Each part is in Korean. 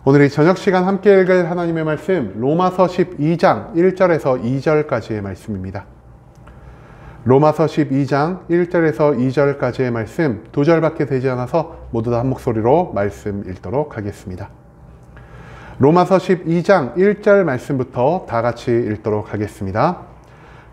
오늘 이 저녁 시간 함께 읽을 하나님의 말씀 로마서 12장 1절에서 2절까지의 말씀입니다. 로마서 12장 1절에서 2절까지의 말씀 2절밖에 되지 않아서 모두 다 한 목소리로 말씀 읽도록 하겠습니다. 로마서 12장 1절 말씀부터 다 같이 읽도록 하겠습니다.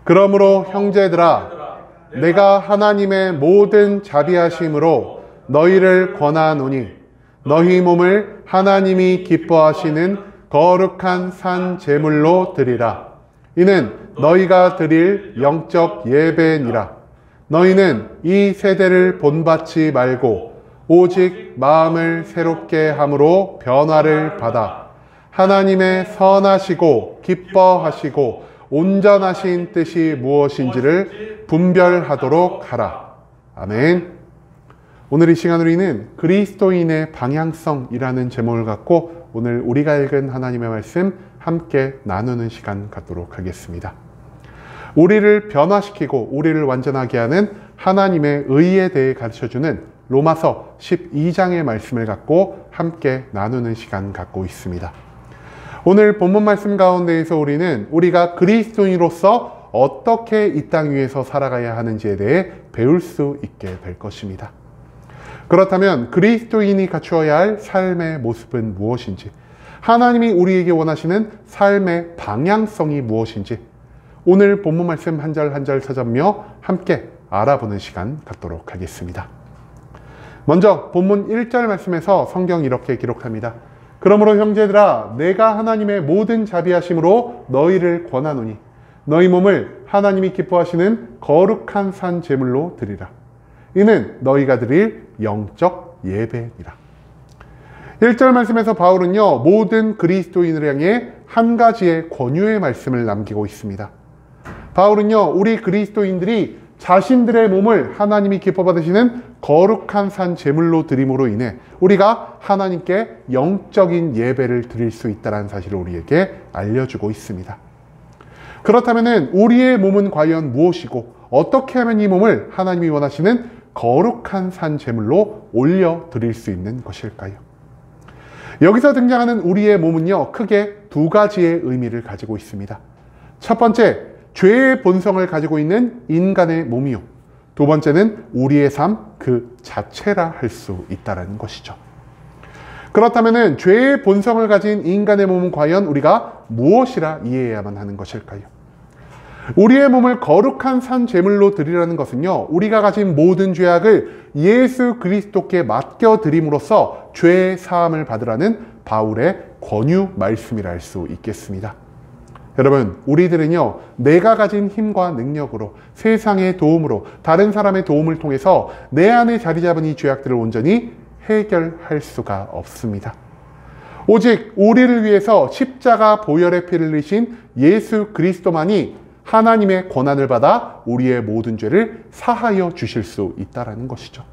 그러므로 형제들아, 내가 하나님의 모든 자비하심으로 너희를 권하노니 너희 몸을 하나님이 기뻐하시는 거룩한 산 제물로 드리라. 이는 너희가 드릴 영적 예배니라. 너희는 이 세대를 본받지 말고 오직 마음을 새롭게 함으로 변화를 받아 하나님의 선하시고 기뻐하시고 온전하신 뜻이 무엇인지를 분별하도록 하라. 아멘. 오늘 이 시간 우리는 그리스도인의 방향성이라는 제목을 갖고 오늘 우리가 읽은 하나님의 말씀 함께 나누는 시간 갖도록 하겠습니다. 우리를 변화시키고 우리를 완전하게 하는 하나님의 의에 대해 가르쳐주는 로마서 12장의 말씀을 갖고 함께 나누는 시간 갖고 있습니다. 오늘 본문 말씀 가운데에서 우리는 우리가 그리스도인으로서 어떻게 이 땅 위에서 살아가야 하는지에 대해 배울 수 있게 될 것입니다. 그렇다면 그리스도인이 갖추어야 할 삶의 모습은 무엇인지, 하나님이 우리에게 원하시는 삶의 방향성이 무엇인지 오늘 본문 말씀 한 절 한 절 찾아보며 함께 알아보는 시간 갖도록 하겠습니다. 먼저 본문 1절 말씀에서 성경이 이렇게 기록합니다. 그러므로 형제들아, 내가 하나님의 모든 자비하심으로 너희를 권하노니 너희 몸을 하나님이 기뻐하시는 거룩한 산 제물로 드리라. 이는 너희가 드릴 영적 예배니라. 1절 말씀에서 바울은요, 모든 그리스도인을 향해 한 가지의 권유의 말씀을 남기고 있습니다. 바울은요, 우리 그리스도인들이 자신들의 몸을 하나님이 기뻐 받으시는 거룩한 산 제물로 드림으로 인해 우리가 하나님께 영적인 예배를 드릴 수 있다는 사실을 우리에게 알려주고 있습니다. 그렇다면 우리의 몸은 과연 무엇이고 어떻게 하면 이 몸을 하나님이 원하시는 거룩한 산 제물로 올려드릴 수 있는 것일까요? 여기서 등장하는 우리의 몸은요, 크게 두 가지의 의미를 가지고 있습니다. 첫 번째, 죄의 본성을 가지고 있는 인간의 몸이요. 두 번째는 우리의 삶 그 자체라 할 수 있다는 것이죠. 그렇다면 죄의 본성을 가진 인간의 몸은 과연 우리가 무엇이라 이해해야만 하는 것일까요? 우리의 몸을 거룩한 산 제물로 드리라는 것은요, 우리가 가진 모든 죄악을 예수 그리스도께 맡겨 드림으로써 죄의 사함을 받으라는 바울의 권유 말씀이라 할 수 있겠습니다. 여러분, 우리들은요, 내가 가진 힘과 능력으로, 세상의 도움으로, 다른 사람의 도움을 통해서 내 안에 자리 잡은 이 죄악들을 온전히 해결할 수가 없습니다. 오직 우리를 위해서 십자가 보혈의 피를 흘리신 예수 그리스도만이 하나님의 권한을 받아 우리의 모든 죄를 사하여 주실 수 있다는 것이죠.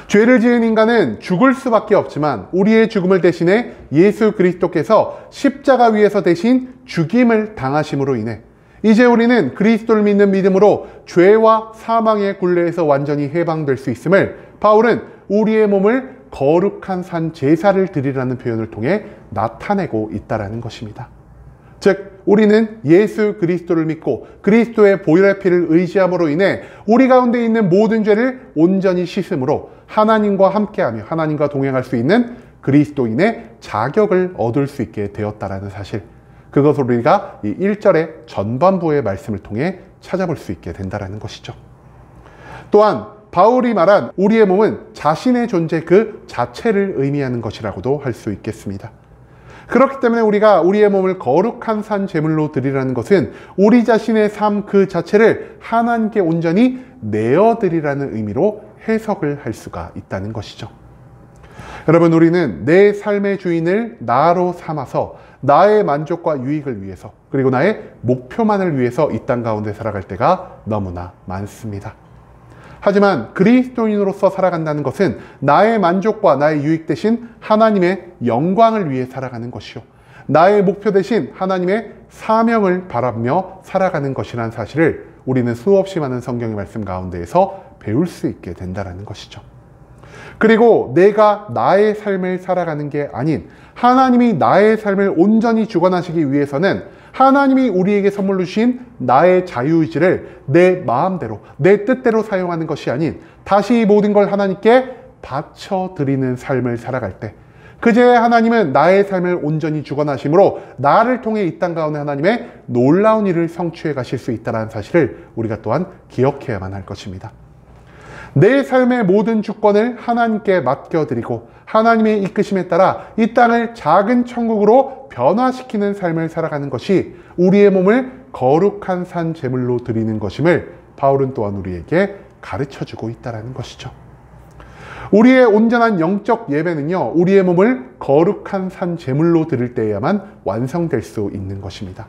죄를 지은 인간은 죽을 수밖에 없지만 우리의 죽음을 대신해 예수 그리스도께서 십자가 위에서 대신 죽임을 당하심으로 인해 이제 우리는 그리스도를 믿는 믿음으로 죄와 사망의 굴레에서 완전히 해방될 수 있음을 바울은 우리의 몸을 거룩한 산 제사를 드리라는 표현을 통해 나타내고 있다는 것입니다. 즉, 우리는 예수 그리스도를 믿고 그리스도의 보혈의 피를 의지함으로 인해 우리 가운데 있는 모든 죄를 온전히 씻음으로 하나님과 함께하며 하나님과 동행할 수 있는 그리스도인의 자격을 얻을 수 있게 되었다는 사실, 그것을 우리가 이 1절의 전반부의 말씀을 통해 찾아볼 수 있게 된다는 것이죠. 또한 바울이 말한 우리의 몸은 자신의 존재 그 자체를 의미하는 것이라고도 할 수 있겠습니다. 그렇기 때문에 우리가 우리의 몸을 거룩한 산 제물로 드리라는 것은 우리 자신의 삶 그 자체를 하나님께 온전히 내어드리라는 의미로 해석을 할 수가 있다는 것이죠. 여러분, 우리는 내 삶의 주인을 나로 삼아서 나의 만족과 유익을 위해서, 그리고 나의 목표만을 위해서 이 땅 가운데 살아갈 때가 너무나 많습니다. 하지만 그리스도인으로서 살아간다는 것은 나의 만족과 나의 유익 대신 하나님의 영광을 위해 살아가는 것이요, 나의 목표 대신 하나님의 사명을 바라며 살아가는 것이라는 사실을 우리는 수없이 많은 성경의 말씀 가운데에서 배울 수 있게 된다는 것이죠. 그리고 내가 나의 삶을 살아가는 게 아닌 하나님이 나의 삶을 온전히 주관하시기 위해서는 하나님이 우리에게 선물로 주신 나의 자유의지를 내 마음대로, 내 뜻대로 사용하는 것이 아닌 다시 이 모든 걸 하나님께 바쳐드리는 삶을 살아갈 때 그제야 하나님은 나의 삶을 온전히 주관하심으로 나를 통해 이 땅 가운데 하나님의 놀라운 일을 성취해 가실 수 있다는 사실을 우리가 또한 기억해야만 할 것입니다. 내 삶의 모든 주권을 하나님께 맡겨드리고 하나님의 이끄심에 따라 이 땅을 작은 천국으로 변화시키는 삶을 살아가는 것이 우리의 몸을 거룩한 산 제물로 드리는 것임을 바울은 또한 우리에게 가르쳐주고 있다는 것이죠. 우리의 온전한 영적 예배는요, 우리의 몸을 거룩한 산 제물로 드릴 때에야만 완성될 수 있는 것입니다.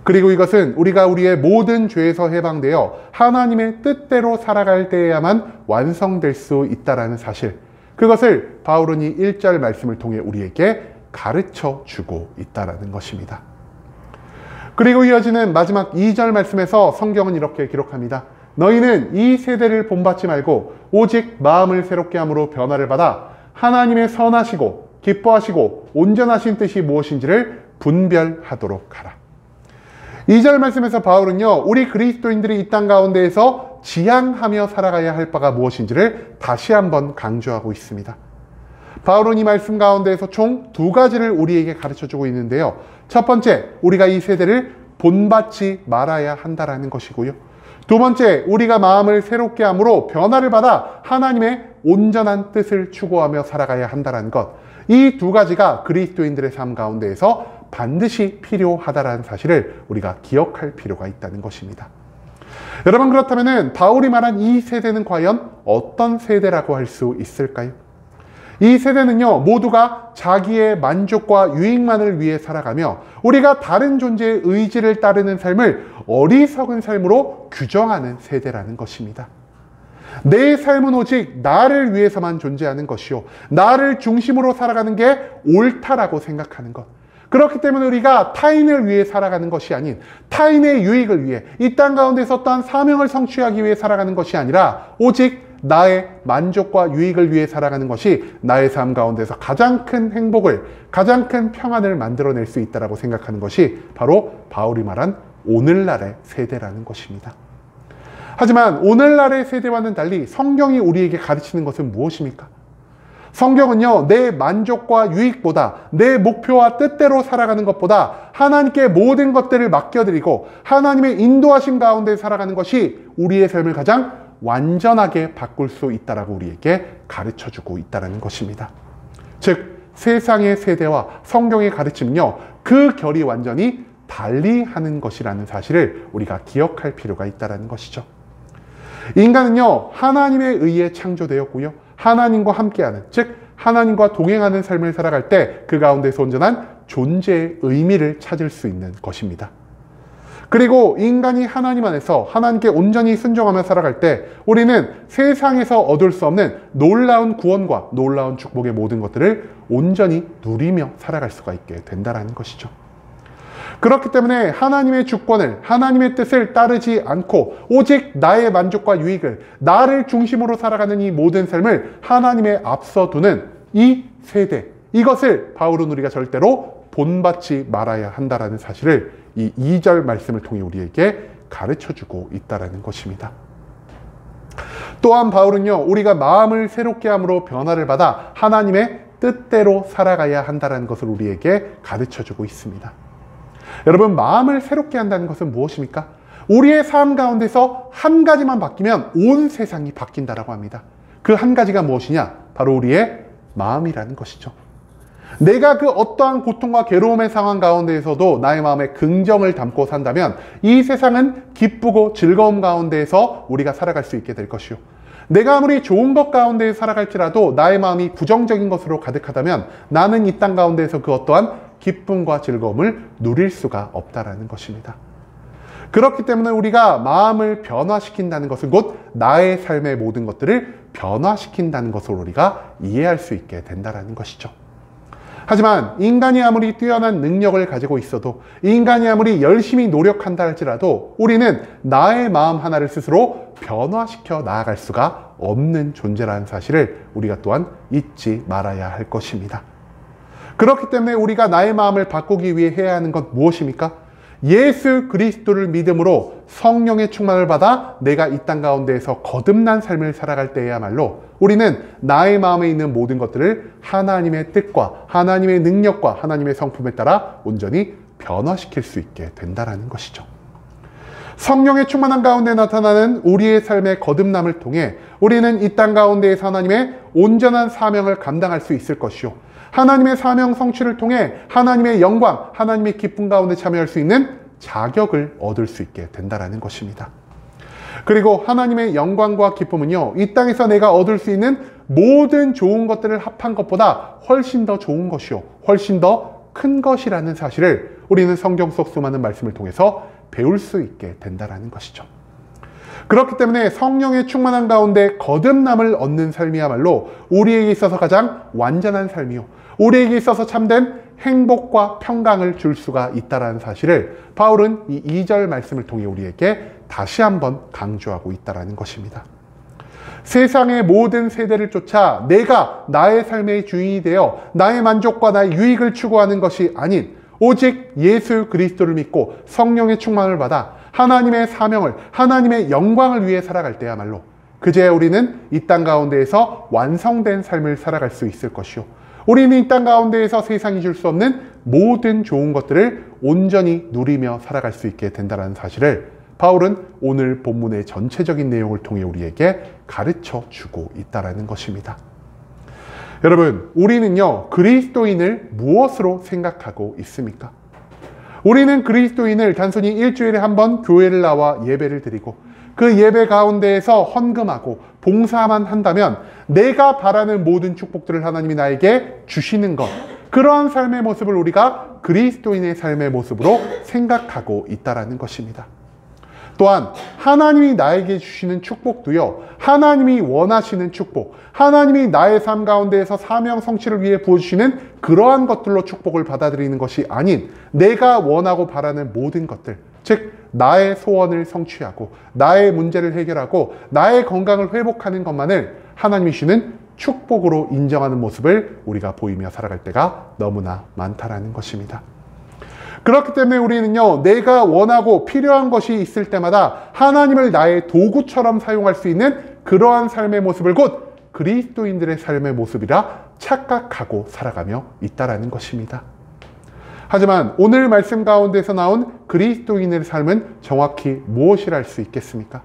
그리고 이것은 우리가 우리의 모든 죄에서 해방되어 하나님의 뜻대로 살아갈 때에야만 완성될 수 있다는 사실, 그것을 바울은 이 1절 말씀을 통해 우리에게 가르쳐 주고 있다는 것입니다. 그리고 이어지는 마지막 2절 말씀에서 성경은 이렇게 기록합니다. 너희는 이 세대를 본받지 말고 오직 마음을 새롭게 함으로 변화를 받아 하나님의 선하시고 기뻐하시고 온전하신 뜻이 무엇인지를 분별하도록 하라. 2절 말씀에서 바울은요, 우리 그리스도인들이 이 땅 가운데에서 지향하며 살아가야 할 바가 무엇인지를 다시 한번 강조하고 있습니다. 바울은 이 말씀 가운데에서 총 2가지를 우리에게 가르쳐주고 있는데요. 첫 번째, 우리가 이 세대를 본받지 말아야 한다는 것이고요. 두 번째, 우리가 마음을 새롭게 함으로 변화를 받아 하나님의 온전한 뜻을 추구하며 살아가야 한다는 것. 이 2가지가 그리스도인들의 삶 가운데에서 반드시 필요하다는 사실을 우리가 기억할 필요가 있다는 것입니다. 여러분, 그렇다면 바울이 말한 이 세대는 과연 어떤 세대라고 할 수 있을까요? 이 세대는요, 모두가 자기의 만족과 유익만을 위해 살아가며 우리가 다른 존재의 의지를 따르는 삶을 어리석은 삶으로 규정하는 세대라는 것입니다. 내 삶은 오직 나를 위해서만 존재하는 것이요, 나를 중심으로 살아가는 게 옳다라고 생각하는 것. 그렇기 때문에 우리가 타인을 위해 살아가는 것이 아닌 타인의 유익을 위해 이 땅 가운데서 어떠한 사명을 성취하기 위해 살아가는 것이 아니라 오직 나의 만족과 유익을 위해 살아가는 것이 나의 삶 가운데서 가장 큰 행복을, 가장 큰 평안을 만들어낼 수 있다고 생각하는 것이 바로 바울이 말한 오늘날의 세대라는 것입니다. 하지만 오늘날의 세대와는 달리 성경이 우리에게 가르치는 것은 무엇입니까? 성경은요, 내 만족과 유익보다 내 목표와 뜻대로 살아가는 것보다 하나님께 모든 것들을 맡겨드리고 하나님의 인도하심 가운데 살아가는 것이 우리의 삶을 가장 완전하게 바꿀 수 있다라고 우리에게 가르쳐주고 있다는 것입니다. 즉, 세상의 세대와 성경의 가르침은요, 그 결이 완전히 달리하는 것이라는 사실을 우리가 기억할 필요가 있다는 것이죠. 인간은요, 하나님에 의해 창조되었고요, 하나님과 함께하는, 즉 하나님과 동행하는 삶을 살아갈 때 그 가운데서 온전한 존재의 의미를 찾을 수 있는 것입니다. 그리고 인간이 하나님 안에서 하나님께 온전히 순종하며 살아갈 때 우리는 세상에서 얻을 수 없는 놀라운 구원과 놀라운 축복의 모든 것들을 온전히 누리며 살아갈 수가 있게 된다는 것이죠. 그렇기 때문에 하나님의 주권을, 하나님의 뜻을 따르지 않고 오직 나의 만족과 유익을, 나를 중심으로 살아가는 이 모든 삶을 하나님에 앞서 두는 이 세대, 이것을 바울은 우리가 절대로 본받지 말아야 한다는 사실을 이 2절 말씀을 통해 우리에게 가르쳐주고 있다는 것입니다. 또한 바울은요, 우리가 마음을 새롭게 함으로 변화를 받아 하나님의 뜻대로 살아가야 한다는 것을 우리에게 가르쳐주고 있습니다. 여러분, 마음을 새롭게 한다는 것은 무엇입니까? 우리의 삶 가운데서 한 가지만 바뀌면 온 세상이 바뀐다라고 합니다. 그 한 가지가 무엇이냐? 바로 우리의 마음이라는 것이죠. 내가 그 어떠한 고통과 괴로움의 상황 가운데에서도 나의 마음에 긍정을 담고 산다면 이 세상은 기쁘고 즐거움 가운데에서 우리가 살아갈 수 있게 될 것이요, 내가 아무리 좋은 것 가운데 살아갈지라도 나의 마음이 부정적인 것으로 가득하다면 나는 이 땅 가운데에서 그 어떠한 기쁨과 즐거움을 누릴 수가 없다라는 것입니다. 그렇기 때문에 우리가 마음을 변화시킨다는 것은 곧 나의 삶의 모든 것들을 변화시킨다는 것을 우리가 이해할 수 있게 된다는 것이죠. 하지만 인간이 아무리 뛰어난 능력을 가지고 있어도, 인간이 아무리 열심히 노력한다 할지라도 우리는 나의 마음 하나를 스스로 변화시켜 나아갈 수가 없는 존재라는 사실을 우리가 또한 잊지 말아야 할 것입니다. 그렇기 때문에 우리가 나의 마음을 바꾸기 위해 해야 하는 건 무엇입니까? 예수 그리스도를 믿음으로 성령의 충만을 받아 내가 이 땅 가운데에서 거듭난 삶을 살아갈 때야말로 우리는 나의 마음에 있는 모든 것들을 하나님의 뜻과 하나님의 능력과 하나님의 성품에 따라 온전히 변화시킬 수 있게 된다는 것이죠. 성령의 충만한 가운데 나타나는 우리의 삶의 거듭남을 통해 우리는 이 땅 가운데에서 하나님의 온전한 사명을 감당할 수 있을 것이요, 하나님의 사명 성취를 통해 하나님의 영광, 하나님의 기쁨 가운데 참여할 수 있는 자격을 얻을 수 있게 된다는 것입니다. 그리고 하나님의 영광과 기쁨은요, 이 땅에서 내가 얻을 수 있는 모든 좋은 것들을 합한 것보다 훨씬 더 좋은 것이요, 훨씬 더 큰 것이라는 사실을 우리는 성경 속 수많은 말씀을 통해서 배울 수 있게 된다는 것이죠. 그렇기 때문에 성령의 충만한 가운데 거듭남을 얻는 삶이야말로 우리에게 있어서 가장 완전한 삶이요, 우리에게 있어서 참된 행복과 평강을 줄 수가 있다는 사실을 바울은 이 2절 말씀을 통해 우리에게 다시 한번 강조하고 있다는 것입니다. 세상의 모든 세대를 쫓아 내가 나의 삶의 주인이 되어 나의 만족과 나의 유익을 추구하는 것이 아닌 오직 예수 그리스도를 믿고 성령의 충만을 받아 하나님의 사명을, 하나님의 영광을 위해 살아갈 때야말로 그제야 우리는 이 땅 가운데에서 완성된 삶을 살아갈 수 있을 것이요, 우리는 이 땅 가운데에서 세상이 줄 수 없는 모든 좋은 것들을 온전히 누리며 살아갈 수 있게 된다는 사실을 바울은 오늘 본문의 전체적인 내용을 통해 우리에게 가르쳐 주고 있다는 것입니다. 여러분, 우리는요, 그리스도인을 무엇으로 생각하고 있습니까? 우리는 그리스도인을 단순히 일주일에 한 번 교회를 나와 예배를 드리고 그 예배 가운데에서 헌금하고 봉사만 한다면 내가 바라는 모든 축복들을 하나님이 나에게 주시는 것, 그러한 삶의 모습을 우리가 그리스도인의 삶의 모습으로 생각하고 있다는 것입니다. 또한 하나님이 나에게 주시는 축복도요, 하나님이 원하시는 축복, 하나님이 나의 삶 가운데에서 사명 성취를 위해 부어주시는 그러한 것들로 축복을 받아들이는 것이 아닌 내가 원하고 바라는 모든 것들, 즉 나의 소원을 성취하고 나의 문제를 해결하고 나의 건강을 회복하는 것만을 하나님이 주시는 축복으로 인정하는 모습을 우리가 보이며 살아갈 때가 너무나 많다라는 것입니다. 그렇기 때문에 우리는요, 내가 원하고 필요한 것이 있을 때마다 하나님을 나의 도구처럼 사용할 수 있는 그러한 삶의 모습을 곧 그리스도인들의 삶의 모습이라 착각하고 살아가며 있다라는 것입니다. 하지만 오늘 말씀 가운데서 나온 그리스도인의 삶은 정확히 무엇이라 할 수 있겠습니까?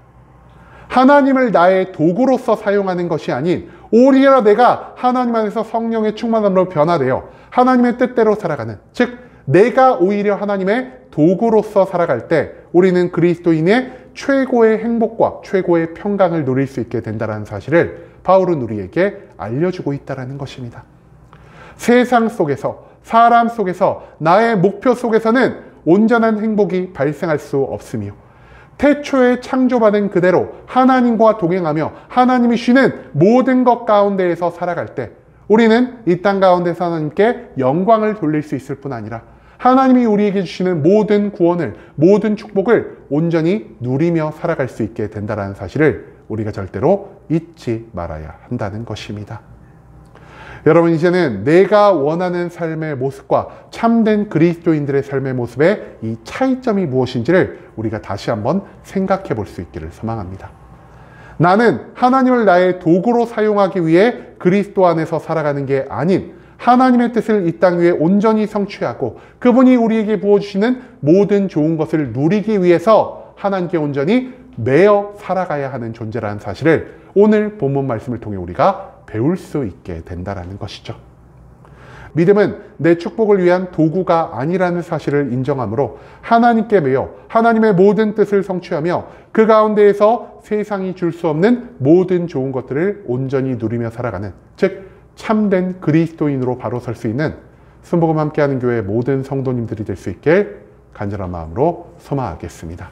하나님을 나의 도구로서 사용하는 것이 아닌 오히려 내가 하나님 안에서 성령의 충만함으로 변화되어 하나님의 뜻대로 살아가는, 즉 내가 오히려 하나님의 도구로서 살아갈 때 우리는 그리스도인의 최고의 행복과 최고의 평강을 누릴 수 있게 된다는 사실을 바울은 우리에게 알려주고 있다는 것입니다. 세상 속에서, 사람 속에서, 나의 목표 속에서는 온전한 행복이 발생할 수 없으며 태초에 창조받은 그대로 하나님과 동행하며 하나님이 주시는 모든 것 가운데에서 살아갈 때 우리는 이 땅 가운데서 하나님께 영광을 돌릴 수 있을 뿐 아니라 하나님이 우리에게 주시는 모든 구원을, 모든 축복을 온전히 누리며 살아갈 수 있게 된다는 사실을 우리가 절대로 잊지 말아야 한다는 것입니다. 여러분, 이제는 내가 원하는 삶의 모습과 참된 그리스도인들의 삶의 모습의 이 차이점이 무엇인지를 우리가 다시 한번 생각해 볼 수 있기를 소망합니다. 나는 하나님을 나의 도구로 사용하기 위해 그리스도 안에서 살아가는 게 아닌 하나님의 뜻을 이 땅 위에 온전히 성취하고 그분이 우리에게 부어주시는 모든 좋은 것을 누리기 위해서 하나님께 온전히 매여 살아가야 하는 존재라는 사실을 오늘 본문 말씀을 통해 우리가 배울 수 있게 된다는 것이죠. 믿음은 내 축복을 위한 도구가 아니라는 사실을 인정하므로 하나님께 매여 하나님의 모든 뜻을 성취하며 그 가운데에서 세상이 줄 수 없는 모든 좋은 것들을 온전히 누리며 살아가는, 즉 참된 그리스도인으로 바로 설 수 있는 순복음 함께하는 교회 모든 성도님들이 될 수 있게 간절한 마음으로 소망하겠습니다.